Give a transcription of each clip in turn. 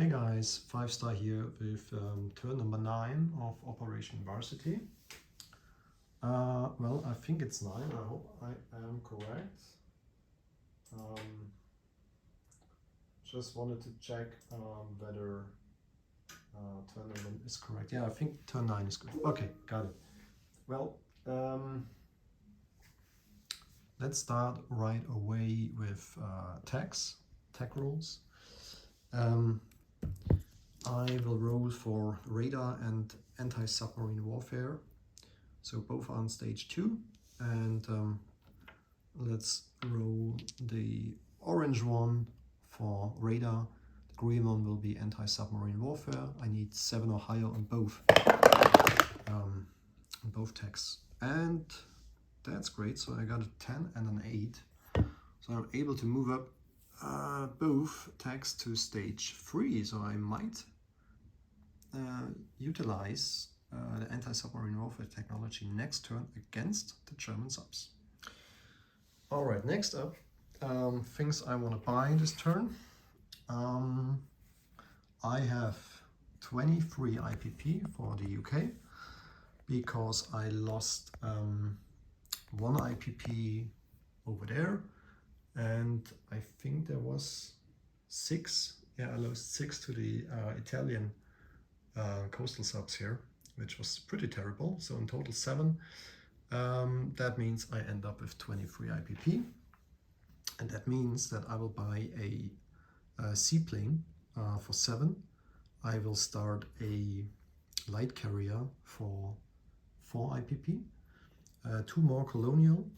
Hey guys, 5-star here with turn number 9 of Operation Varsity. Well, I think it's 9, I hope I am correct. Just wanted to check whether turn 11 is correct. Yeah, I think turn 9 is good. Okay, got it. Well, let's start right away with tech rules. I will roll for radar and anti-submarine warfare, so both are on stage 2, and let's roll the orange one for radar. The green one will be anti-submarine warfare. I need 7 or higher on both techs, and that's great. So I got a 10 and an 8, so I'm able to move up both techs to stage 3, so I might utilize the anti-submarine warfare technology next turn against the German subs. Alright, next up, things I want to buy this turn. I have 23 IPP for the UK because I lost 1 IPP over there, and I think there was 6. Yeah, I lost 6 to the Italian coastal subs here, which was pretty terrible. So in total 7. That means I end up with 23 IPP, and that means that I will buy a seaplane for 7. I will start a light carrier for 4 IPP, 2 more colonial,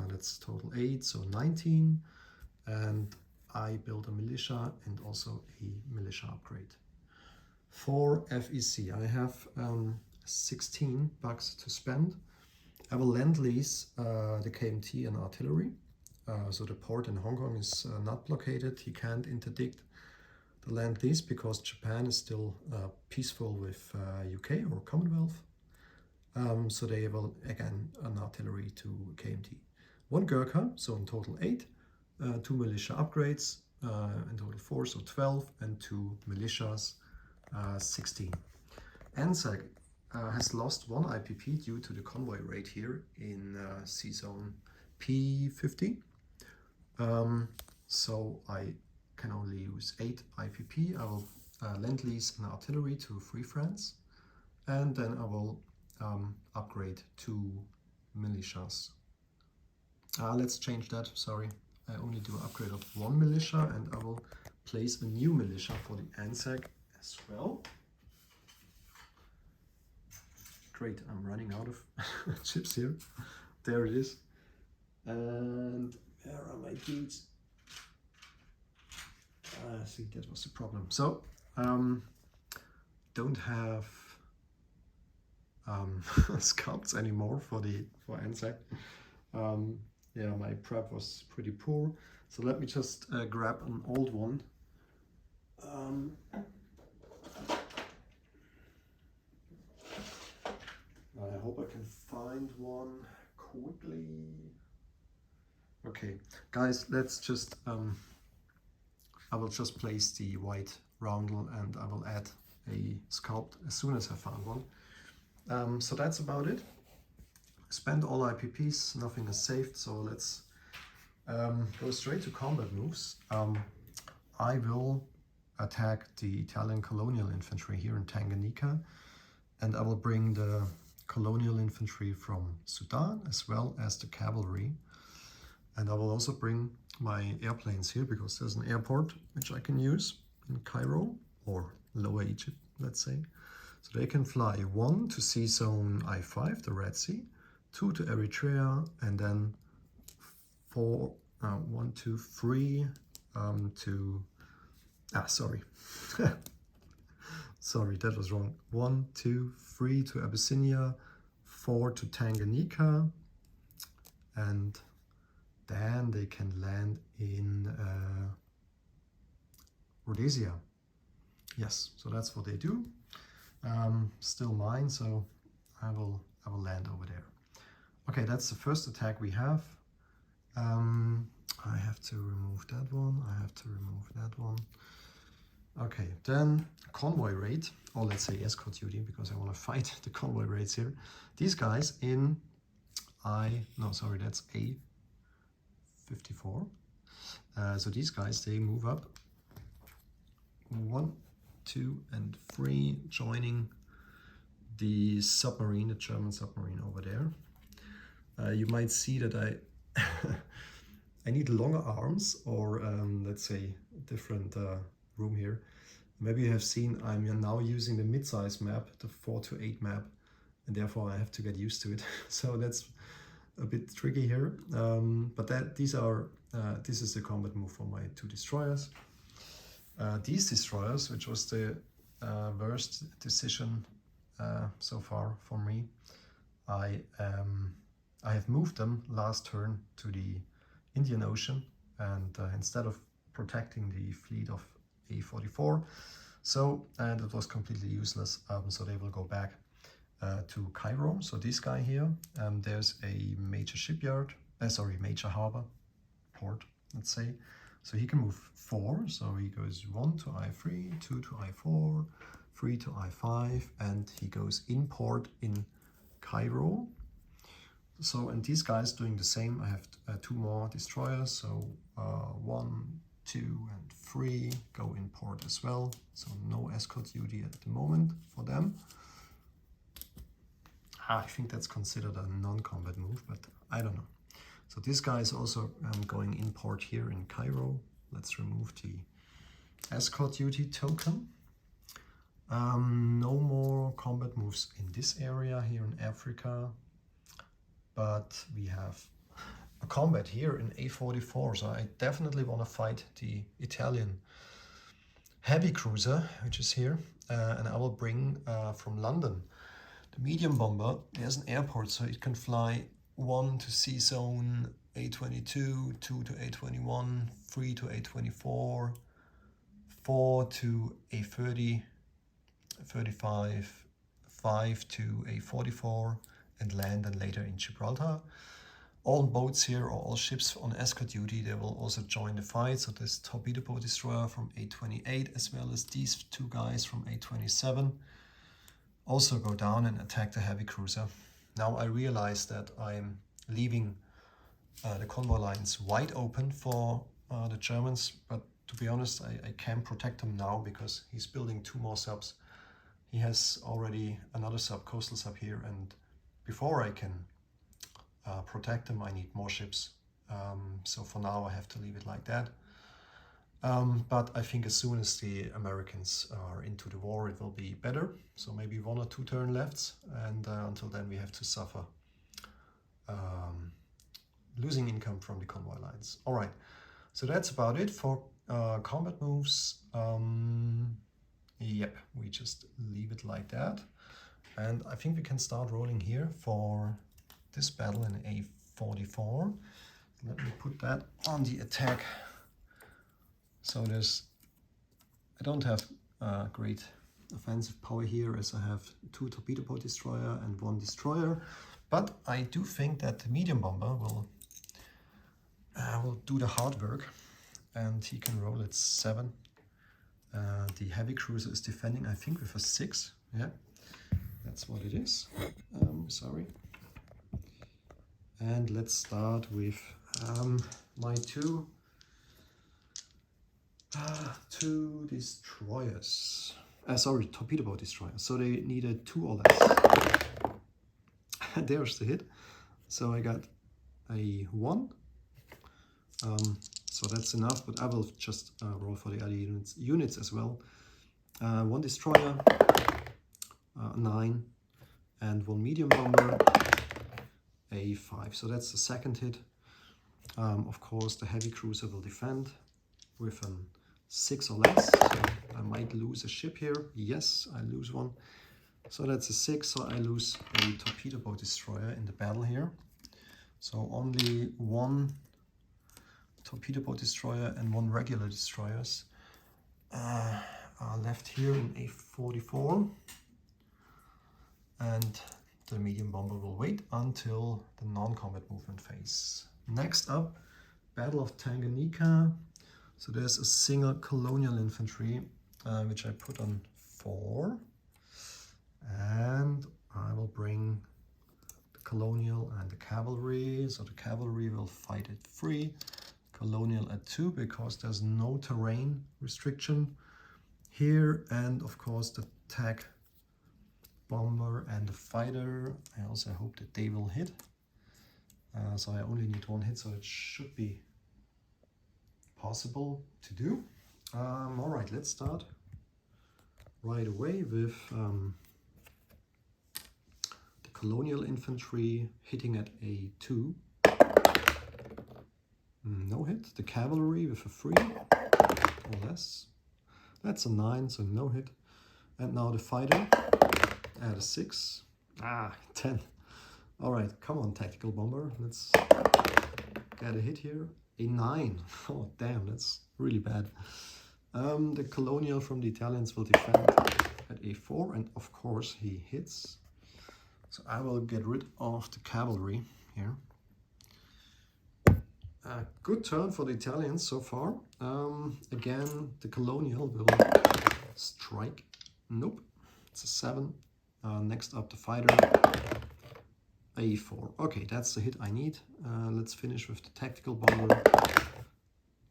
that's total 8, so 19, and I build a militia and also a militia upgrade. For FEC, I have 16 bucks to spend. I will lend lease the KMT and artillery. So the port in Hong Kong is not blockaded. He can't interdict the land lease because Japan is still peaceful with UK or Commonwealth. So they will again an artillery to KMT. 1 Gurkha, so in total 8. 2 militia upgrades, in total 4, so 12, and 2 militias, 16. ANZAC has lost 1 IPP due to the convoy raid here in sea zone P50. So I can only use 8 IPP. I will lend lease an artillery to Free France, and then I will upgrade 2 militias. Let's change that, sorry. I only do an upgrade of 1 militia, and I will place a new militia for the ANZAC as well. Great, I'm running out of chips here. There it is. And where are my dudes? I think that was the problem. So, don't have scouts anymore for ANZAC. Yeah, my prep was pretty poor. So let me just grab an old one. I hope I can find one quickly. Okay, guys, let's just, I will just place the white roundel and I will add a sculpt as soon as I found one. So that's about it. Spend all IPPs, nothing is saved, so let's go straight to combat moves. I will attack the Italian colonial infantry here in Tanganyika, and I will bring the colonial infantry from Sudan as well as the cavalry, and I will also bring my airplanes here because there's an airport which I can use in Cairo or Lower Egypt, let's say. So they can fly 1 to sea zone I5, the Red Sea, 2 to Eritrea, and then 4, 1, 2, 3 to, sorry, sorry, that was wrong. 1, 2, 3 to Abyssinia, 4 to Tanganyika, and then they can land in Rhodesia. Yes, so that's what they do. Still mine, so I will land over there. Okay, that's the first attack we have. I have to remove that one. I have to remove that one. Okay, then convoy raid, or let's say escort duty, because I want to fight the convoy raids here. These guys in that's A54. So these guys, they move up 1, 2, and 3, joining the submarine, the German submarine over there. You might see that I I need longer arms, or let's say different room here. Maybe you have seen I'm now using the mid-size map, the 4:8 map, and therefore I have to get used to it. So that's a bit tricky here. But this is the combat move for my 2 destroyers. These destroyers, which was the worst decision so far for me, I have moved them last turn to the Indian Ocean, and instead of protecting the fleet of A44, and it was completely useless, so they will go back to Cairo. So this guy here, there's a major shipyard, major harbor, port, let's say. So he can move 4, so he goes 1 to I3, 2 to I4, 3 to I5, and he goes in port in Cairo. So, and these guys doing the same. I have 2 more destroyers, so 1, 2, and 3 go in port as well. So no escort duty at the moment for them. I think that's considered a non-combat move, but I don't know. So this guy is also going in port here in Cairo. Let's remove the escort duty token. No more combat moves in this area here in Africa, but we have a combat here in A44, so I definitely want to fight the Italian heavy cruiser, which is here, and I will bring from London the medium bomber. There's an airport, so it can fly 1 to C zone A22, 2 to A21, 3 to A24, 4 to A30, 35, 5 to A44, and land and later in Gibraltar. All boats here, or all ships on escort duty, they will also join the fight. So this torpedo boat destroyer from A28, as well as these 2 guys from A27, also go down and attack the heavy cruiser. Now I realize that I'm leaving the convoy lines wide open for the Germans, but to be honest, I can't protect them now because he's building 2 more subs. He has already another sub, coastal sub here, and before I can protect them, I need more ships. So for now I have to leave it like that. But I think as soon as the Americans are into the war, it will be better. So maybe 1 or 2 turn lefts, and until then we have to suffer losing income from the convoy lines. All right, so that's about it for combat moves. Yep, we just leave it like that. And I think we can start rolling here for this battle in A44. Let me put that on the attack. So I don't have great offensive power here, as I have 2 torpedo boat destroyer and 1 destroyer. But I do think that the medium bomber will do the hard work, and he can roll at 7. The heavy cruiser is defending, I think, with a 6. Yeah, that's what it is. Sorry. And let's start with my 2 destroyers. Torpedo boat destroyers. So they needed 2 or less. There's the hit. So I got a 1. So that's enough, but I will just roll for the other units as well. 1 destroyer, 9, and 1 medium bomber, a 5. So that's the second hit. Of course, the heavy cruiser will defend with a 6 or less. So I might lose a ship here. Yes, I lose 1. So that's a 6. So I lose a torpedo boat destroyer in the battle here. So only 1 torpedo boat destroyer and 1 regular destroyers are left here in A44, and the medium bomber will wait until the non-combat movement phase. Next up, Battle of Tanganyika. So there's a single colonial infantry which I put on 4. And I will bring the Colonial and the Cavalry. So the Cavalry will fight it free. Colonial at 2 because there's no terrain restriction here. And of course the Tag Bomber and the Fighter. I also hope that they will hit. So I only need 1 hit, so it should be possible to do. All right, let's start right away with the Colonial Infantry hitting at a 2. No hit. The Cavalry with a 3 or less. That's a 9, so no hit. And now the Fighter at a 6. 10. All right, come on, Tactical Bomber. Let's get a hit here. A 9. Oh, damn, that's really bad. The Colonial from the Italians will defend at a 4, and of course he hits. So I will get rid of the Cavalry here. Good turn for the Italians so far. Again, the Colonial will strike. Nope, it's a 7. Next up, the Fighter. A4. Okay, that's the hit I need. Let's finish with the Tactical Bomber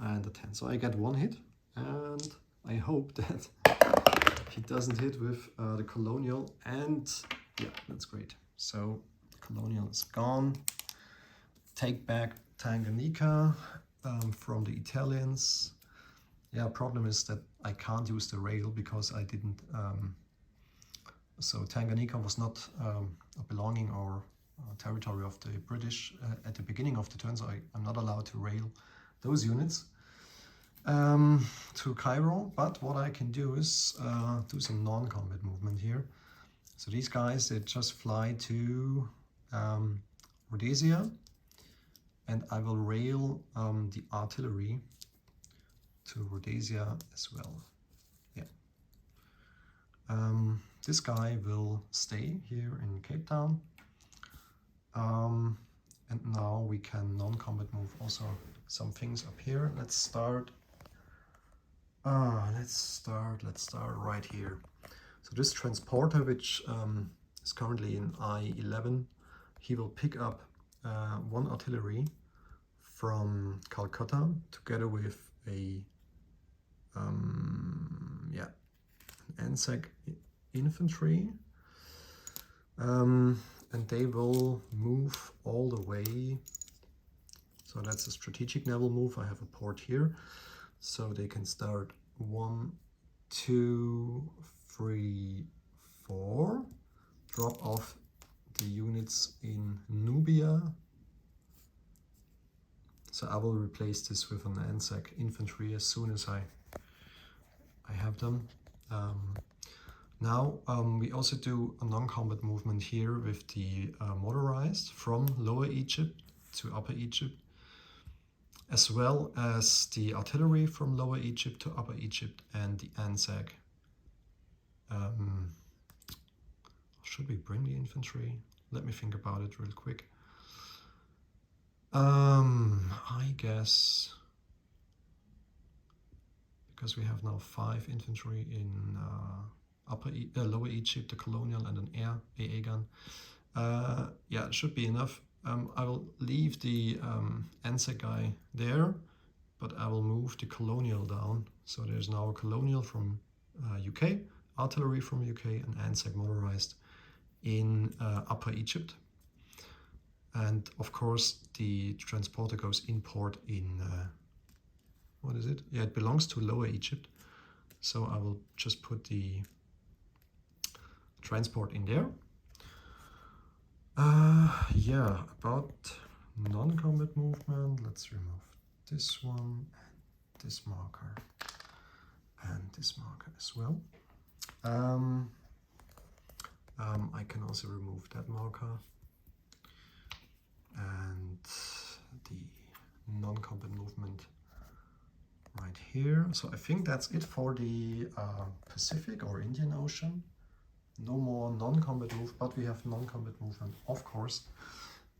and the 10. So I get 1 hit, and I hope that he doesn't hit with the Colonial. And yeah, that's great. So the Colonial is gone. Take back Tanganyika from the Italians. Yeah, problem is that I can't use the rail because I didn't. So Tanganyika was not a belonging or territory of the British at the beginning of the turn, so I'm not allowed to rail those units to Cairo. But what I can do is do some non-combat movement here. So these guys, they just fly to Rhodesia, and I will rail the artillery to Rhodesia as well. Yeah. This guy will stay here in Cape Town. And now we can non-combat move also some things up here. Let's start right here. So this transporter, which is currently in I-11, he will pick up 1 artillery from Calcutta together with a an ANZAC infantry. And they will move all the way. So that's a strategic naval move. I have a port here. So they can start 1, 2, 3, 4. Drop off the units in Nubia. So I will replace this with an ANZAC infantry as soon as I have them. Now we also do a non-combat movement here with the motorized from Lower Egypt to Upper Egypt, as well as the artillery from Lower Egypt to Upper Egypt and the ANZAC. Should we bring the infantry? Let me think about it real quick. I guess because we have now 5 infantry in Lower Egypt, the Colonial, and an AA gun. Yeah, it should be enough. I will leave the ANZAC guy there, but I will move the Colonial down. So there's now a Colonial from UK, artillery from UK, and ANZAC motorized in Upper Egypt. And of course, the transporter goes in port in, what is it? Yeah, it belongs to Lower Egypt. So I will just put the transport in there. Yeah, about non-combat movement, let's remove this one, and this marker, and this marker as well. I can also remove that marker and the non-combat movement right here. So I think that's it for the Pacific or Indian Ocean. No more non-combat move, but we have non-combat movement, of course,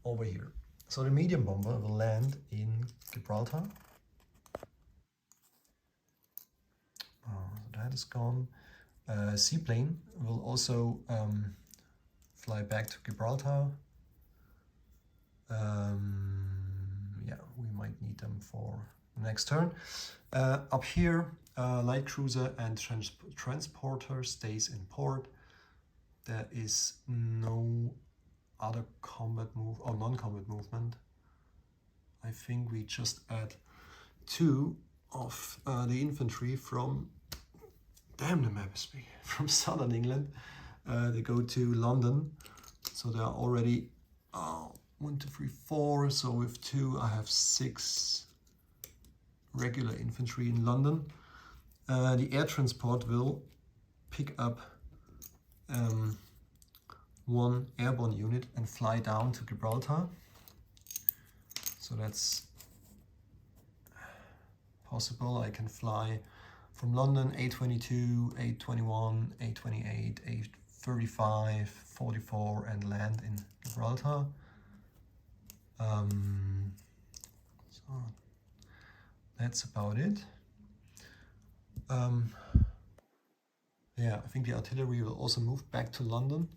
over here. So the medium bomber will land in Gibraltar. That is gone. Seaplane will also fly back to Gibraltar. Yeah, we might need them for the next turn. Up here, light cruiser and transporter stays in port. There is no other combat move or non-combat movement. I think we just add 2 of the infantry from, damn, the map is big, from southern England. They go to London, so there are already 1, 2, 3, 4. So with 2 I have 6 regular infantry in London. The air transport will pick up 1 airborne unit and fly down to Gibraltar. So that's possible. I can fly from London A22, A21, A28, A35, 44 and land in Gibraltar. So that's about it. Yeah, I think the artillery will also move back to London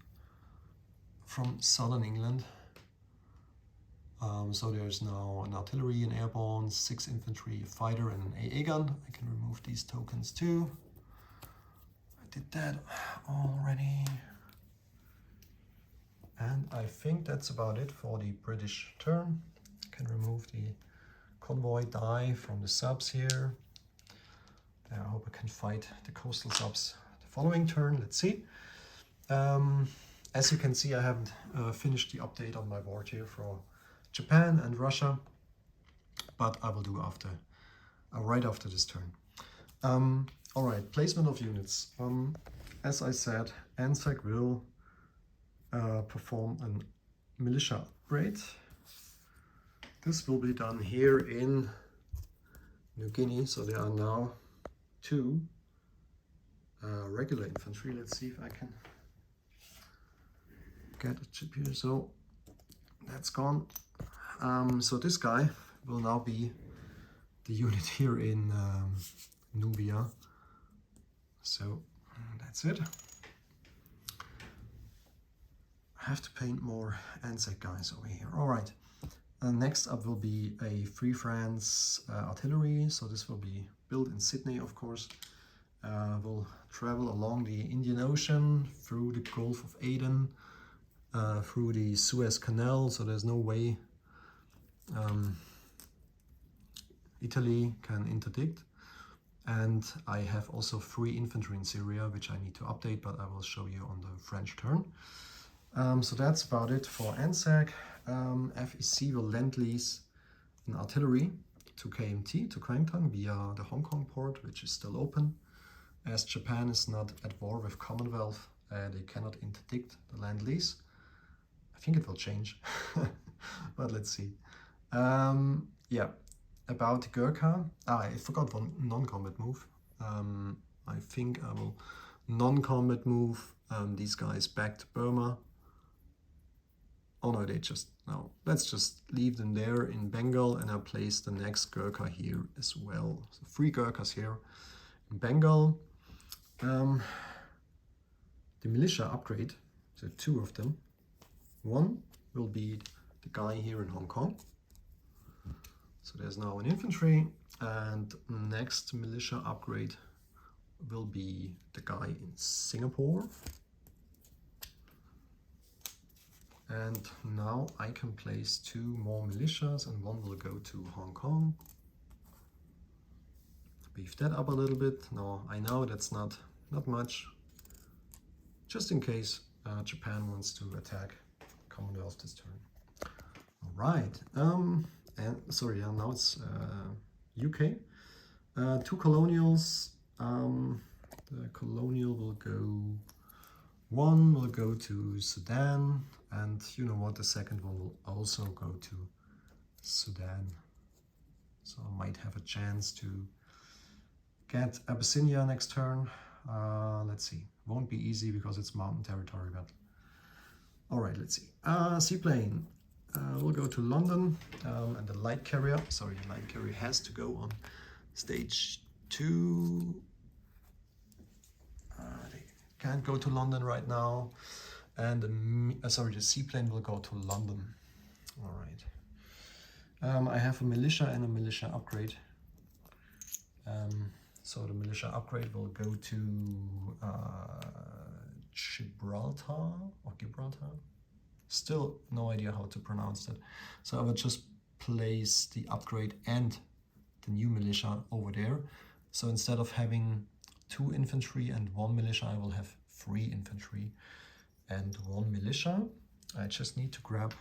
from southern England. So there's now an artillery, an airborne, 6 infantry, a fighter and an AA gun. I can remove these tokens too. I did that already. And I think that's about it for the British turn. I can remove the convoy die from the subs here. I hope I can fight the coastal subs the following turn. Let's see. As you can see, I haven't finished the update on my board here for Japan and Russia, but I will do after, right after this turn. All right, placement of units. As I said, ANZAC will perform a militia upgrade. This will be done here in New Guinea, so there are now 2 regular infantry. Let's see if I can get a chip here. So that's gone. So this guy will now be the unit here in Nubia. So that's it. I have to paint more ANZAC guys over here. All right. Next up will be a Free France artillery. So this will be built in Sydney, of course. Will travel along the Indian Ocean, through the Gulf of Aden, through the Suez Canal. So there's no way Italy can interdict. And I have also 3 infantry in Syria, which I need to update, but I will show you on the French turn. So that's about it for ANZAC. FEC will lend-lease an artillery to KMT, to Kwangtung, via the Hong Kong port, which is still open. As Japan is not at war with Commonwealth, they cannot interdict the lend-lease. I think it will change, but let's see. Yeah, about Gurkha. I forgot one non-combat move. I think I will non-combat move these guys back to Burma. Oh no, no. Let's just leave them there in Bengal, and I'll place the next Gurkha here as well. So 3 Gurkhas here in Bengal. The militia upgrade, so 2 of them. 1 will be the guy here in Hong Kong. So there's now an infantry, and next militia upgrade will be the guy in Singapore. And now I can place 2 more militias, and 1 will go to Hong Kong. Beef that up a little bit. No, I know that's not much. Just in case Japan wants to attack Commonwealth this turn. All right. And sorry, now it's UK. 2 colonials. The colonial will go. 1 will go to Sudan, and you know what, the second one will also go to Sudan. So I might have a chance to get Abyssinia next turn. Let's see. Won't be easy because it's mountain territory, but all right, let's see. Seaplane. We'll go to London, and the light carrier. Sorry, the light carrier has to go on stage 2. can't go to London right now. And the seaplane will go to London. All right. I have a militia and a militia upgrade. So the militia upgrade will go to Gibraltar. Still no idea how to pronounce that. So I will just place the upgrade and the new militia over there. So instead of having 2 infantry and 1 militia, I will have 3 infantry and 1 militia. I just need to grab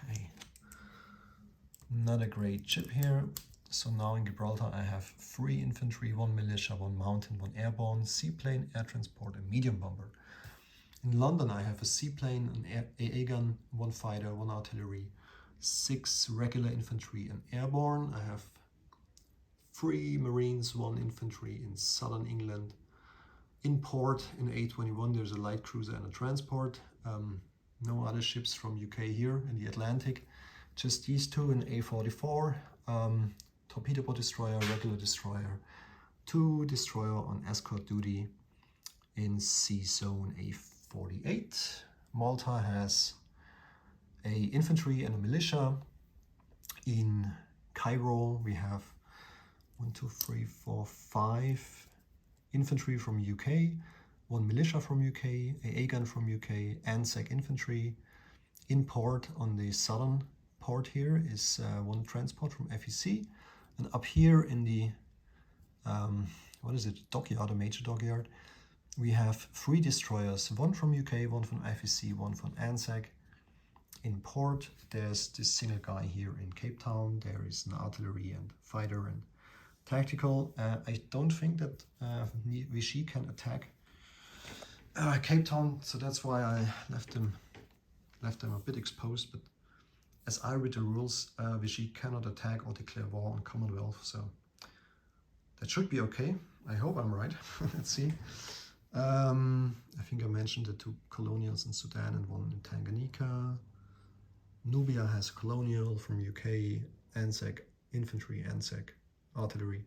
another great ship here. So now in Gibraltar I have 3 infantry, 1 militia, 1 mountain, 1 airborne, seaplane, air transport and medium bomber. In London I have a seaplane, an AA gun, 1 fighter, 1 artillery, 6 regular infantry and airborne. I have 3 marines, 1 infantry in southern England. In port in A21 there's a light cruiser and a transport. No other ships from UK here in the Atlantic. Just these 2 in A44. Torpedo boat destroyer, regular destroyer, 2 destroyer on escort duty in sea zone A48. Malta has a infantry and a militia. In Cairo we have 1, 2, 3, 4, 5 infantry from UK, 1 militia from UK, AA gun from UK, ANZAC infantry. In port on the southern port here is 1 transport from FEC. And up here in the, dockyard, a major dockyard, we have 3 destroyers, 1 from UK, 1 from FEC, 1 from ANZAC. In port, there's this single guy here in Cape Town. There is an artillery and fighter and tactical. I don't think that Vichy can attack Cape Town, so that's why I left them a bit exposed. But as I read the rules, Vichy cannot attack or declare war on Commonwealth, so that should be okay. I hope I'm right. Let's see. I think I mentioned the 2 colonials in Sudan and 1 in Tanganyika. Nubia has a colonial from UK, ANZAC infantry, ANZAC artillery.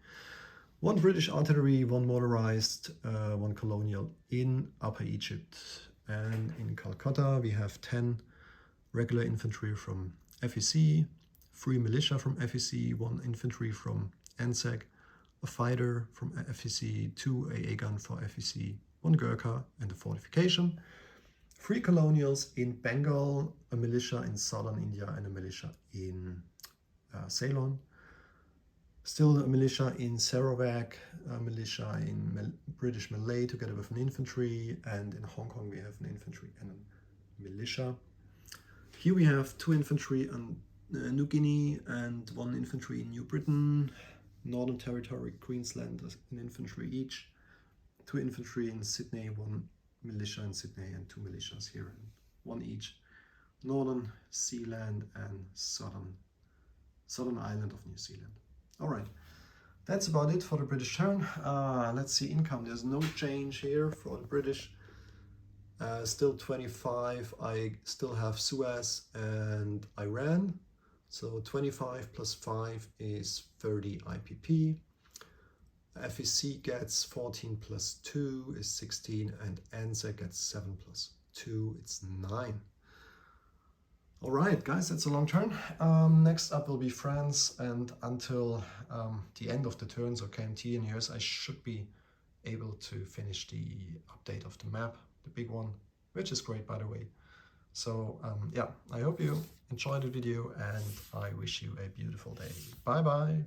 1 British artillery, 1 motorized, 1 colonial in Upper Egypt. And in Calcutta we have 10 regular infantry from FEC, 3 militia from FEC, 1 infantry from ANZAC, a fighter from FEC, 2 AA gun for FEC, 1 Gurkha and a fortification, 3 colonials in Bengal, a militia in southern India and a militia in Ceylon. Still a militia in Sarawak, a militia in British Malay together with an infantry, and in Hong Kong we have an infantry and a militia. Here we have 2 infantry on New Guinea and 1 infantry in New Britain, Northern Territory, Queensland, an infantry each, 2 infantry in Sydney, 1 militia in Sydney and 2 militias here, 1 each, Northern Sealand and Southern Island of New Zealand. All right, that's about it for the British turn. Let's see income. There's no change here for the British. Still 25. I still have Suez and Iran. So 25 plus 5 is 30 IPP. FEC gets 14 plus 2 is 16, and ANZAC gets 7 plus 2, it's 9. All right, guys, that's a long turn. Next up will be France, and until the end of the turn, so KMT in years, I should be able to finish the update of the map, the big one, which is great, by the way. So yeah, I hope you enjoyed the video, and I wish you a beautiful day. Bye bye.